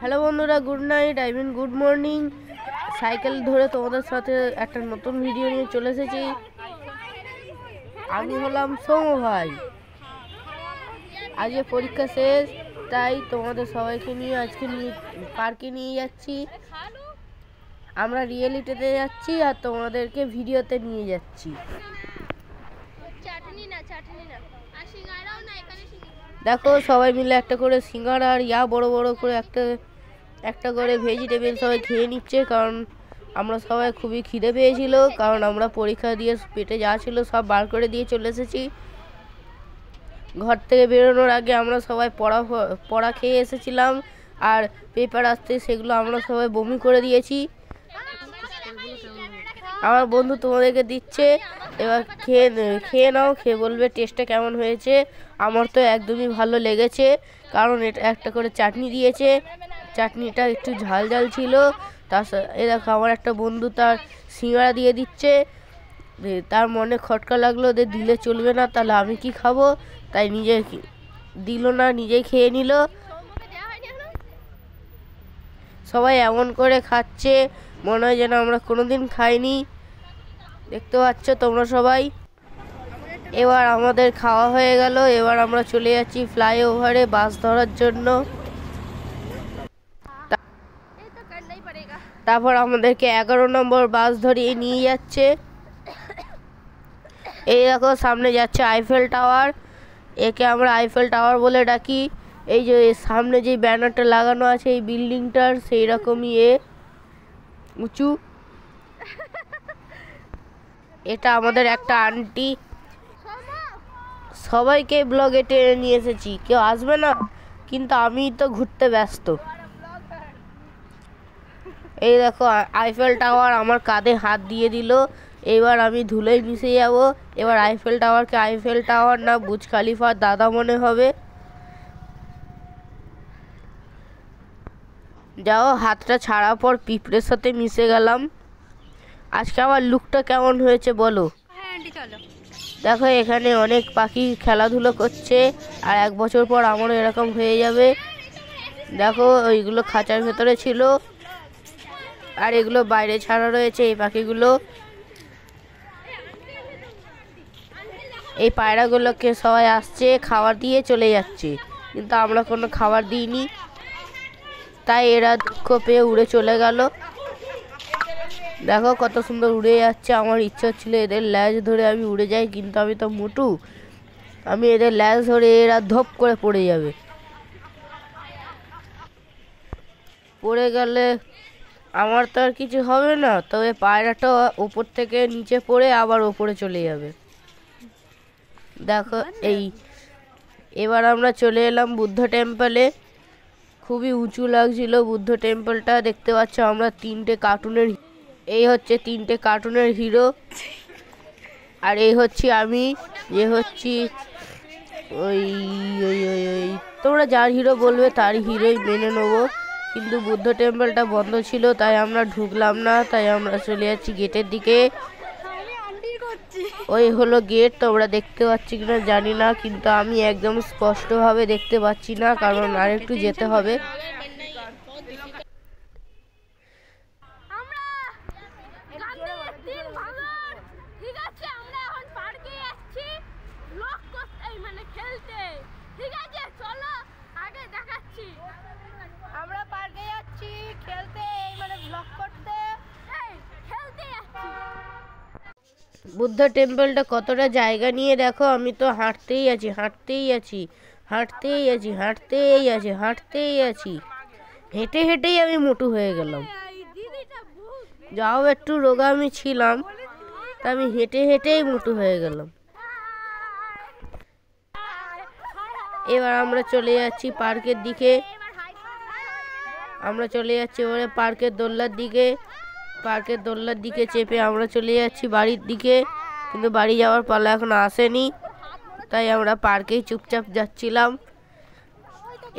Hello বন্ধুরা, good night, I mean good morning. Cycle ধরে তোমাদের সাথে একটা নতুন ভিডিও নিয়ে চলে এসেছি। আমি হলাম সৌম্য ভাই। আজকে পরীক্ষা শেষ, তাই তোমাদের সবাইকে নিয়ে আজকে পার্কে নিয়ে যাচ্ছি। আমরা রিয়েলিটিতে যাচ্ছি আর তোমাদেরকে ভিডিওতে নিয়ে যাচ্ছি। দেখো, সবাই মিলে একটা করে সিঙ্গাড়া আর বড় বড় করে একটা করে ভেজিটেবল সবাই খেয়ে নিচ্ছে, কারণ আমরা সবাই খুবই খিদে পেয়েছিল। কারণ আমরা পরীক্ষা দিয়ে পেটে যা ছিল সব বার করে দিয়ে চলে এসেছি। ঘর থেকে বেরোনোর আগে আমরা সবাই পড়া খেয়ে এসেছিলাম, আর পেপার আসতে সেগুলো আমরা সবাই বমি করে দিয়েছি। আমার বন্ধু তোমাদেরকে দিচ্ছে, এবার খেয়ে নাও, খেয়ে বলবে টেস্টটা কেমন হয়েছে। আমার তো একদমই ভালো লেগেছে, কারণ এটা একটা করে চাটনি দিয়েছে। চাটনিটা একটু ঝাল ঝাল ছিল। এ দেখো, আমার একটা বন্ধু তার সিঙ্গাড়া দিয়ে দিচ্ছে। তার মনে খটকা লাগলো, দিলে চলবে না, তাহলে আমি কি খাবো, তাই নিজে দিল না, নিজেই খেয়ে নিল। সবাই এমন করে খাচ্ছে, মনে হয় যেন আমরা কোনোদিন খাইনি। দেখতে পাচ্ছ তোমরা সবাই। এবার আমাদের খাওয়া হয়ে গেল, এবার আমরা চলে যাচ্ছি ফ্লাইওভারে বাস ধরার জন্য। তারপর আমাদেরকে 11 নম্বর বাস ধরিয়ে নিয়ে যাচ্ছে। এই দেখো, সামনে যাচ্ছে আইফেল টাওয়ার। একে আমরা আইফেল টাওয়ার বলে ডাকি। এই যে সামনে যে ব্যানারটা লাগানো আছে, এই বিল্ডিংটার সেই রকমই উঁচু। এটা আমাদের একটা আন্টি। সবাইকে ব্লগে টেনে নিয়ে এসেছি, কেউ আসবে না, কিন্তু আমি তো ঘুরতে ব্যস্ত। এই দেখো, আইফেল টাওয়ার আমার কাঁধে হাত দিয়ে দিল। এবার আমি ধুলোয় মিশে যাব। এবার আইফেল টাওয়ারকে আইফেল টাওয়ার না বুর্জ খলিফার দাদা মনে হবে। যাও, হাতটা ছাড়ার পর পিঁপড়ের সাথে মিশে গেলাম। আজকে আমার লুকটা কেমন হয়েছে বলো। দেখো, এখানে অনেক পাখি খেলাধুলো করছে, আর 1 বছর পর আমারও এরকম হয়ে যাবে। দেখো, ওইগুলো খাঁচার ভেতরে ছিল, আর এগুলো বাইরে ছাড়া রয়েছে। এই পাখিগুলো, এই পায়রাগুলোকে সবাই আসছে, খাবার দিয়ে চলে যাচ্ছে, কিন্তু আমরা কোনো খাবার দিইনি, তাই এরা দুঃখ পেয়ে উড়ে চলে গেল। দেখো কত সুন্দর উড়ে যাচ্ছে। আমার ইচ্ছা ছিল এদের ল্যাজ ধরে আমি উড়ে যাই, কিন্তু আমি তো মোটু, আমি এদের ল্যাজ ধরে এরা ধপ করে পড়ে যাবে। পড়ে গেলে আমার তো আর কিছু হবে না, তবে পায়রাটা উপর থেকে নিচে পড়ে আবার ওপরে চলে যাবে। দেখো, এবার আমরা চলে এলাম বুদ্ধ টেম্পলে। খুবই উঁচু লাগছিল বুদ্ধ টেম্পলটা। দেখতে পাচ্ছ আমরা 3টে কার্টুনের, এই হচ্ছে 3টে কার্টুনের হিরো, আর এই হচ্ছি আমি, যে হচ্ছি ওই ওই ওই ওই তোমরা যার হিরো বলবে তার হিরোই মেনে নেবো। কিন্তু বুদ্ধ টেম্পলটা বন্ধ ছিল, তাই আমরা ঢুকলাম না, তাই আমরা চলে যাচ্ছি গেটের দিকে। ওই হলো গেট, তোমরা দেখতে পাচ্ছি কিনা জানি না, কিন্তু আমি একদম স্পষ্টভাবে দেখতে পাচ্ছি না, কারণ আরেকটু যেতে হবে। আমরা পার্কে যাচ্ছি খেলতে, ব্লগ করতে। বুদ্ধ টেম্পলটা কতটা জায়গা নিয়ে দেখো। আমি তো হাঁটতেই আছি, হেঁটে হেঁটেই আমি মোটু হয়ে গেলাম। যাও, একটু রোগা আমি ছিলাম, তা আমি হেঁটে হেঁটেই মোটু হয়ে গেলাম। এবার আমরা চলে যাচ্ছি পার্কের দিকে। আমরা চলে যাচ্ছি এবারে পার্কের দোলনার দিকে চেপে আমরা চলে যাচ্ছি বাড়ির দিকে, কিন্তু বাড়ি যাওয়ার পালা এখন আসেনি, তাই আমরা পার্কেই চুপচাপ যাচ্ছিলাম।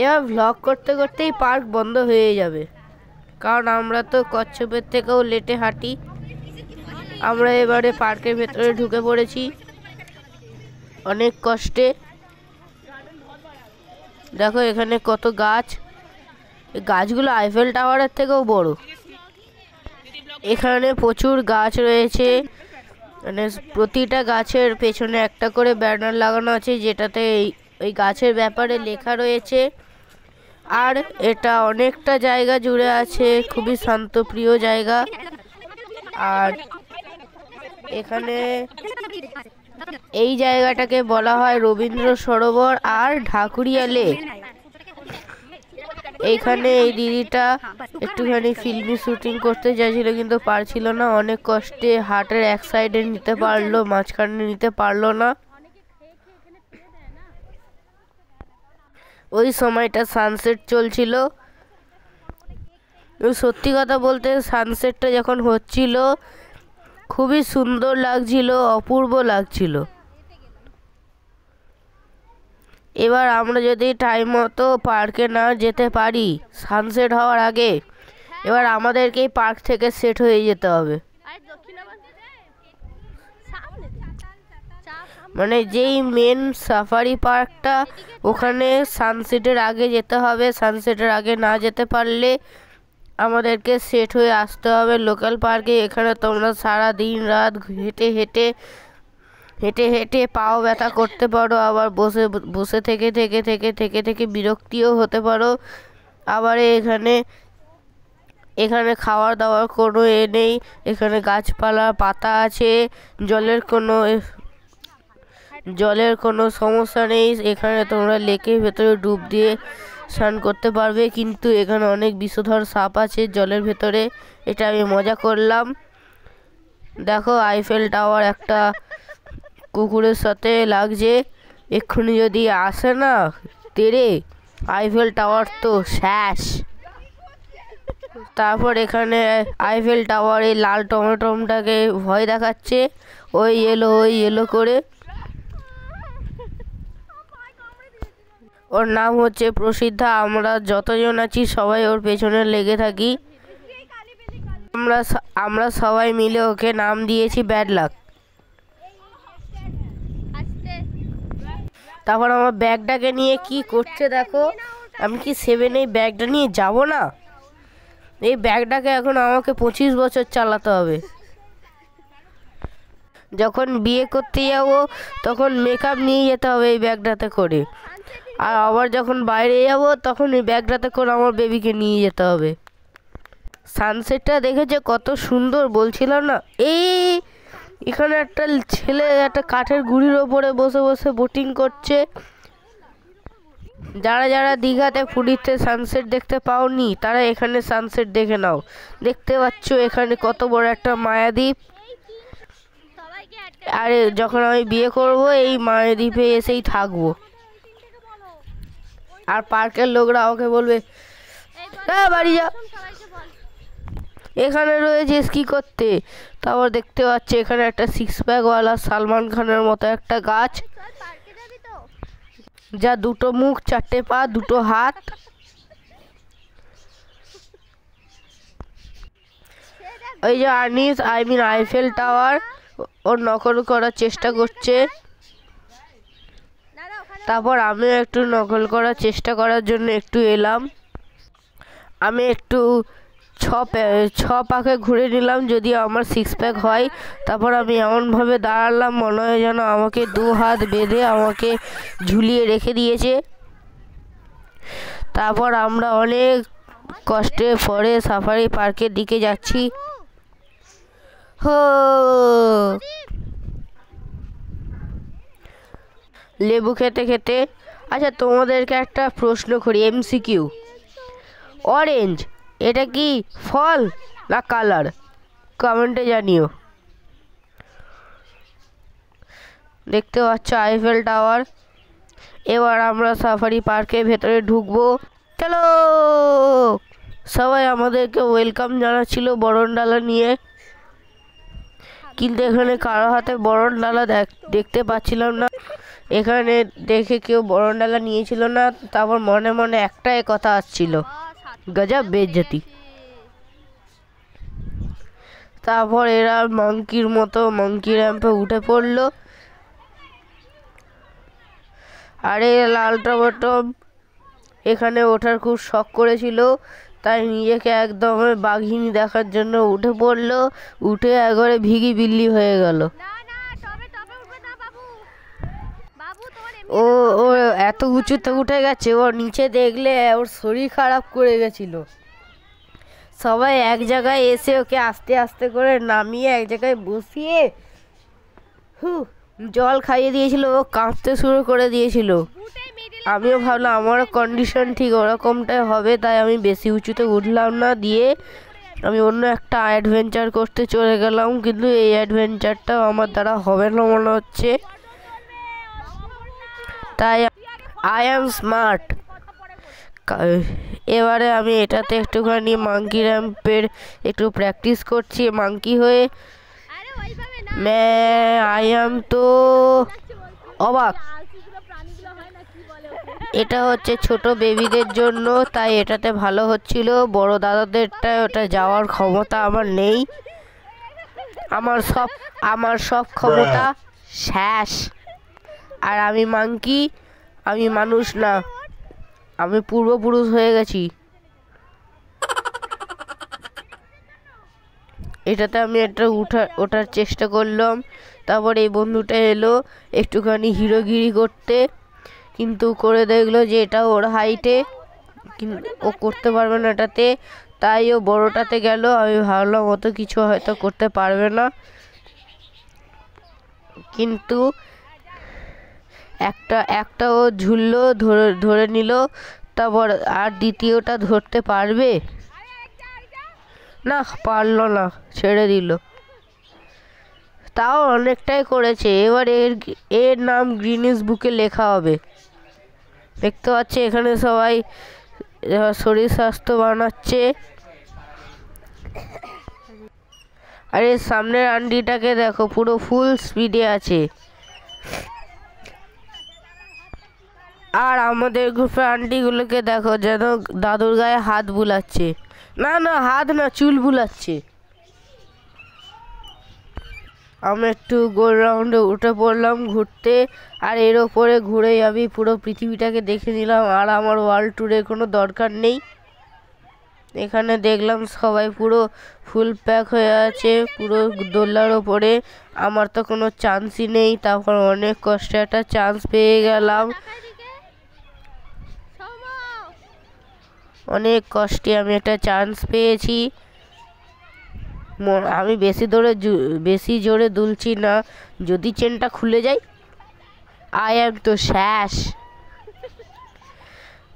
এবার ভ্লগ করতে করতেই পার্ক বন্ধ হয়ে যাবে, কারণ আমরা তো কচ্ছপের থেকেও লেটে হাঁটি। আমরা এবারে পার্কের ভেতরে ঢুকে পড়েছি অনেক কষ্টে। দেখো, এখানে কত গাছ, এই গাছগুলো আইফেল টাওয়ারের থেকেও বড়। এখানে প্রচুর গাছ রয়েছে, মানে প্রতিটা গাছের পেছনে একটা করে ব্যানার লাগানো আছে, যেটাতে এই গাছের ব্যাপারে লেখা রয়েছে। আর এটা অনেকটা জায়গা জুড়ে আছে, খুবই শান্তপ্রিয় জায়গা। আর এখানে এই জায়গাটাকে বলা হয় রবীন্দ্র সরোবর আর ঢাকুরিয়া লেক। এইখানে এই দিদিটা একটুখানি ফিল্মি শুটিং করতে চাইছিল, কিন্তু পারছিল না। অনেক কষ্টে হাটের এক সাইডে নিতে পারলো, মাঝখানে নিতে পারলো না। ওই সময়টা সানসেট চলছিল। সত্যি কথা বলতে সানসেটটা যখন হচ্ছিল খুবই সুন্দর লাগছিল, অপূর্ব লাগছিল। এবার আমরা যদি টাইম মতো পার্কে না যেতে পারি সানসেট হওয়ার আগে, এবার আমাদেরকেই পার্ক থেকে সেট হয়ে যেতে হবে। মানে যেই মেন সাফারি পার্কটা, ওখানে সানসেটের আগে যেতে হবে। সানসেটের আগে না যেতে পারলে আমাদেরকে সেট হয়ে আসতে হবে লোকাল পার্কে। এখানে তোমরা সারা দিন রাত হেঁটে হেঁটে হেঁটে হেঁটে পাও ব্যথা করতে পারো, আবার বসে বসে থেকে থেকে থেকে থেকে থেকে বিরক্তিও হতে পারো। আবার এখানে খাওয়ার দাওয়ার কোনো নেই। এখানে গাছপালা পাতা আছে, জলের কোনো সমস্যা নেই। এখানে তোমরা লেকের ভেতরে ডুব দিয়ে স্নান করতে পারবে, কিন্তু এখানে অনেক বিষধর সাপ আছে জলের ভেতরে। এটা আমি মজা করলাম। দেখো আইফেল টাওয়ার একটা কুকুরের সাথে লাগছে, এক্ষুনি যদি আসে না তেরে, আইফেল টাওয়ার তো শেষ। তারপর এখানে আইফেল টাওয়ার এই লাল টমেটোমটাকে ভয় দেখাচ্ছে, ওই এলো করে। ওর নাম হচ্ছে প্রসিদ্ধা। আমরা যতজন আছি সবাই ওর পেছনে লেগে থাকি। আমরা সবাই মিলে ওকে নাম দিয়েছি ব্যাড লাক। তারপর আমার ব্যাগটাকে নিয়ে কি করছে দেখো। আমি কি সেভেন এই ব্যাগটা নিয়ে যাব না? এই ব্যাগটাকে এখন আমাকে 25 বছর চালাতে হবে। যখন বিয়ে করতে যাবো তখন মেকআপ নিয়ে যেতে হবে এই ব্যাগটাতে করে। আর আবার যখন বাইরে যাব তখন এই ব্যাগটাতে করে আমার বেবিকে নিয়ে যেতে হবে। সানসেটটা দেখেছে কত সুন্দর বলছিলাম না? এখানে একটা ছেলে একটা কাঠের গুঁড়ির ওপরে বসে বসে বোটিং করছে। যারা যারা দীঘাতে পুরীতে সানসেট দেখতে পাওনি তারা এখানে সানসেট দেখে নাও। দেখতে পাচ্ছ এখানে কত বড় একটা মায়াদ্বীপ। আরে যখন আমি বিয়ে করব এই মায়াদ্বীপে এসেই থাকবো। আর পার্কের লোকরা আমাকে বলবে বাড়ি যা, এখানে রয়েছিস কি করতে। তারপর দেখতে পাচ্ছি এখানে একটা 6 প্যাকওয়ালা সালমান খানের মতো একটা গাছ, যা 2টো মুখ, 4টে পা, 2টো হাত। ওই যে আইফেল টাওয়ার ওর নকল করার চেষ্টা করছে। তারপর আমিও একটু নকল করার চেষ্টা করার জন্য একটু এলাম। আমি একটু 6 পাকে ঘুরে নিলাম যদি আমার 6 প্যাক হয়। তারপর আমি এমনভাবে দাঁড়ালাম মনে হয় যেন আমাকে 2 হাত বেঁধে আমাকে ঝুলিয়ে রেখে দিয়েছে। তারপর আমরা অনেক কষ্টে পরে সাফারি পার্কের দিকে যাচ্ছি। লেবু খেতে খেতে। আচ্ছা তোমাদেরকে একটা প্রশ্ন করি, MCQ। অরেঞ্জ এটা কি ফল না কালার? কমেন্টে জানিও। দেখতে পাচ্ছ আইফেল টাওয়ার। এবার আমরা সাফারি পার্কের ভেতরে ঢুকবো। চলো। সবাই আমাদেরকে ওয়েলকাম জানাচ্ছিল বরণ ডালা নিয়ে, কিন্তু এখানে কারো হাতে বরণ ডালা দেখতে পাচ্ছিলাম না। এখানে দেখে কেউ বরণ ডালা নিয়েছিল না। তারপর মনে মনে একটাই কথা আসছিল, গজব বেইজ্জতি। তারপর এরা মাংকির মতো মাংকি র্যাম্পে উঠে পড়লো। আরে লাল টমেটো এখানে ওঠার খুব শখ করেছিল, তাই নিজেকে একদম বাঘিনী দেখার জন্য উঠে পড়লো, উঠে একবারে ভিগি বিল্লি হয়ে গেল। ও ও এত উঁচুতে উঠে গেছে, ওর নিচে দেখলে ওর শরীর খারাপ করে গেছিল। সবাই এক জায়গায় এসে ওকে আস্তে আস্তে করে নামিয়ে এক জায়গায় বসিয়ে জল খাইয়ে দিয়েছিল। ও কাঁপতে শুরু করে দিয়েছিল। আমিও ভাবলাম আমারও কন্ডিশন ঠিক ওরকমটাই হবে, তাই আমি বেশি উঁচুতে উঠলাম না, দিয়ে আমি অন্য একটা অ্যাডভেঞ্চার করতে চলে গেলাম। কিন্তু এই অ্যাডভেঞ্চারটাও আমার দ্বারা হবে না মনে হচ্ছে, তাই আই অ্যাম স্মার্ট। এবারে আমি এটাতে একটুখানি মাঙ্কি র্যাম্পের একটু প্র্যাকটিস করছি মাঙ্কি হয়ে। আই অ্যাম তো অবাক। এটা হচ্ছে ছোট বেবিদের জন্য, তাই এটাতে ভালো হচ্ছিল। বড় দাদাদেরটা ওটা যাওয়ার ক্ষমতা আমার নেই। আমার সব ক্ষমতা শেষ। আর আমি মাঙ্কি, আমি মানুষ না, আমি পূর্বপুরুষ হয়ে গেছি। এটাতে আমি একটা ওঠার চেষ্টা করলাম। তারপর এই বন্ধুটা এলো একটুখানি হিরোগিরি করতে, কিন্তু করে দেখলো যে এটা ওর হাইটে, ও করতে পারবে না এটাতে, তাই ও বড়টাতে গেল। আমি ভাবলাম অত কিছু হয়তো করতে পারবে না, কিন্তু একটা ও ঝুললো, ধরে নিল। তারপর আর দ্বিতীয়টা ধরতে পারবে না, পারলো না, ছেড়ে দিল। তাও অনেকটাই করেছে। এবার এর নাম গ্রিনিস বুকে লেখা হবে। দেখতে পাচ্ছি এখানে সবাই শরীর স্বাস্থ্য বানাচ্ছে। আর এর সামনের আন্টিটাকে দেখো, পুরো ফুল স্পিডে আছে। আর আমাদের গ্রুপের আন্টিগুলোকে দেখো, যেন দাদুর গায়ে হাত বুলাচ্ছে। না না, হাত না, চুল বুলাচ্ছে। আমি একটু গোল রাউন্ডে উঠে পড়লাম ঘুরতে, আর এর ওপরে ঘুরেই আমি পুরো পৃথিবীটাকে দেখে নিলাম। আর আমার ওয়ার্ল্ড ট্যুরের কোনো দরকার নেই। এখানে দেখলাম সবাই পুরো ফুল প্যাক হয়ে আছে পুরো দোলনার ওপরে। আমার তো কোনো চান্সই নেই। তারপর অনেক কষ্টে একটা চান্স পেয়ে গেলাম। অনেক কষ্টে আমি একটা চান্স পেয়েছি। আমি বেশি জোরে দুলছি না, যদি চেনটা খুলে যায় আই অ্যাম তো শেষ।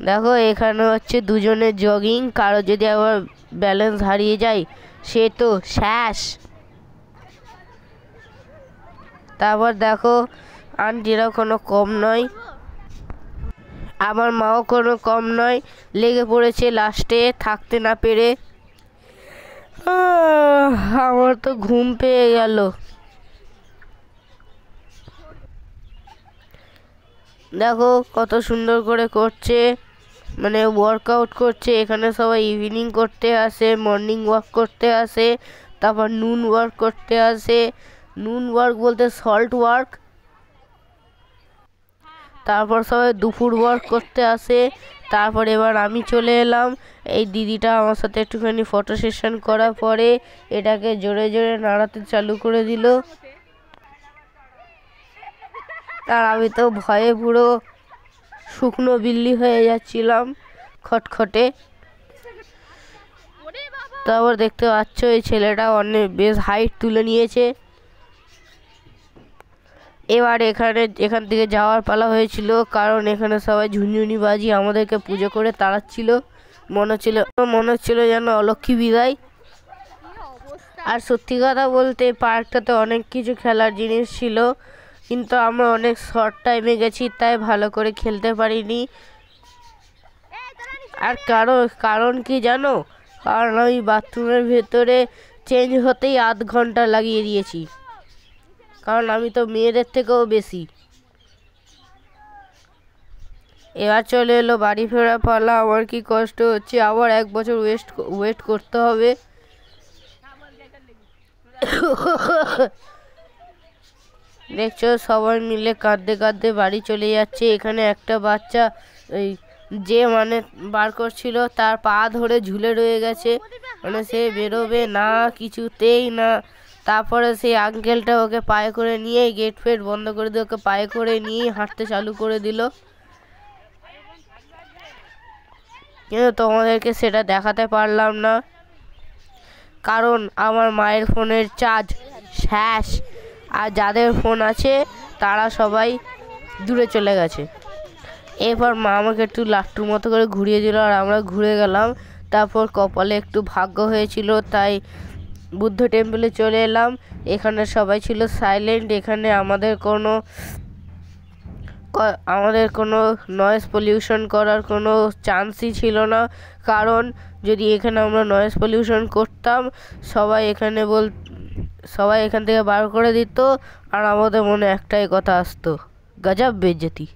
দেখো এখানে হচ্ছে দুজনের জগিং, কারো যদি আবার ব্যালেন্স হারিয়ে যায় সে তো শেষ। তারপর দেখো আন্টিরাও কোনো কম নয়, আমার মাও কোনো কম নয়, লেগে পড়েছে লাস্টে থাকতে না পেরে। আমার তো ঘুম পেয়ে গেল। দেখো কত সুন্দর করে করছে, মানে ওয়ার্কআউট করছে। এখানে সবাই ইভিনিং করতে আসে, মর্নিং ওয়াক করতে আসে, তারপর নুন ওয়ার্ক করতে আসে। নুন ওয়ার্ক বলতে সল্ট ওয়ার্ক। তারপর সবাই দুপুর ওয়ার্ক করতে আসে। তারপর এবার আমি চলে এলাম। এই দিদিটা আমার সাথে একটুখানি ফটো সেশন করার পরে এটাকে জোরে জোরে নাড়াতে চালু করে দিল। আর আমি তো ভয়ে পুরো শুকনো বিল্লি হয়ে যাচ্ছিলাম, খটখটে। তারপর দেখতে পাচ্ছ এই ছেলেটা অনেক বেশ হাইট তুলে নিয়েছে। এবার এখান থেকে যাওয়ার পালা হয়েছিল, কারণ এখানে সবাই ঝুনঝুনি বাজি আমাদেরকে পুজো করে তাড়াচ্ছিল। মনে হচ্ছিল যেন অলক্ষী বিদায়। আর সত্যি কথা বলতে পার্কটাতে অনেক কিছু খেলার জিনিস ছিল, কিন্তু আমরা অনেক শর্ট টাইমে গেছি, তাই ভালো করে খেলতে পারিনি। আর কারণ কি জানো? কারণ আমি বাথরুমের ভেতরে চেঞ্জ হতেই আধ ঘন্টা লাগিয়ে দিয়েছি, কারণ আমি তো মেয়েদের থেকেও বেশি। এবার চলে এলো বাড়ি ফেরা পালা। আমার কি কষ্ট হচ্ছে, আবার 1 বছর ওয়েট করতে হবে। দেখছো সবাই মিলে কাঁদতে কাঁদতে বাড়ি চলে যাচ্ছে। এখানে একটা বাচ্চা এই যে মানে বার করছিল তার পা ধরে ঝুলে রয়ে গেছে, মানে সে বেরোবে না কিছুতেই না। তারপরে সেই আঙ্কেলটা ওকে পায়ে করে নিয়ে গেট ফেট বন্ধ করে দিয়ে ওকে পায়ে করে নিয়ে হাঁটতে চালু করে দিল। কিন্তু তোমাদেরকে সেটা দেখাতে পারলাম না, কারণ আমার মায়ের ফোনের চার্জ শেষ, আর যাদের ফোন আছে তারা সবাই দূরে চলে গেছে। এরপর মা আমাকে একটু লাট্টুর মতো করে ঘুরিয়ে দিল আর আমরা ঘুরে গেলাম। তারপর কপালে একটু ভাগ্য হয়েছিল তাই বুদ্ধ টেম্পলে চলে এলাম। এখানে সবাই ছিল সাইলেন্ট, এখানে আমাদের কোনো নয়েজ পলিউশন করার কোনো চান্সই ছিল না, কারণ যদি এখানে আমরা নয়েজ পলিউশন করতাম সবাই এখান থেকে বার করে দিত, আর আমাদের মনে একটাই কথা আসতো, গজব বেজ্জতি।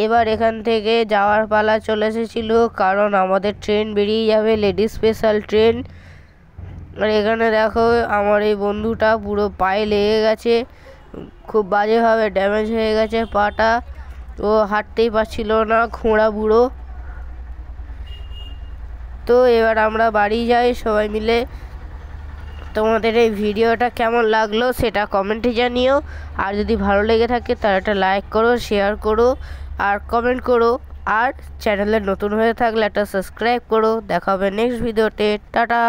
এবার এখান থেকে যাওয়ার পালা চলে এসেছিল, কারণ আমাদের ট্রেন বেরিয়ে যাবে, লেডিস স্পেশাল ট্রেন। আর এখানে দেখো আমার এই বন্ধুটা পুরো পায়ে লেগে গেছে, খুব বাজেভাবে ড্যামেজ হয়ে গেছে পাটা, ও হাঁটতেই পারছিল না, খোঁড়া বুড়ো। তো এবার আমরা বাড়ি যাই সবাই মিলে। তোমাদের এই ভিডিওটা কেমন লাগলো সেটা কমেন্টে জানিও, আর যদি ভালো লেগে থাকে তাহলে একটা লাইক করো, শেয়ার করো আর কমেন্ট করো, আর চ্যানেলে নতুন হয়ে থাকলে একটা সাবস্ক্রাইব করো। দেখা হবে নেক্সট ভিডিওতে, টাটা।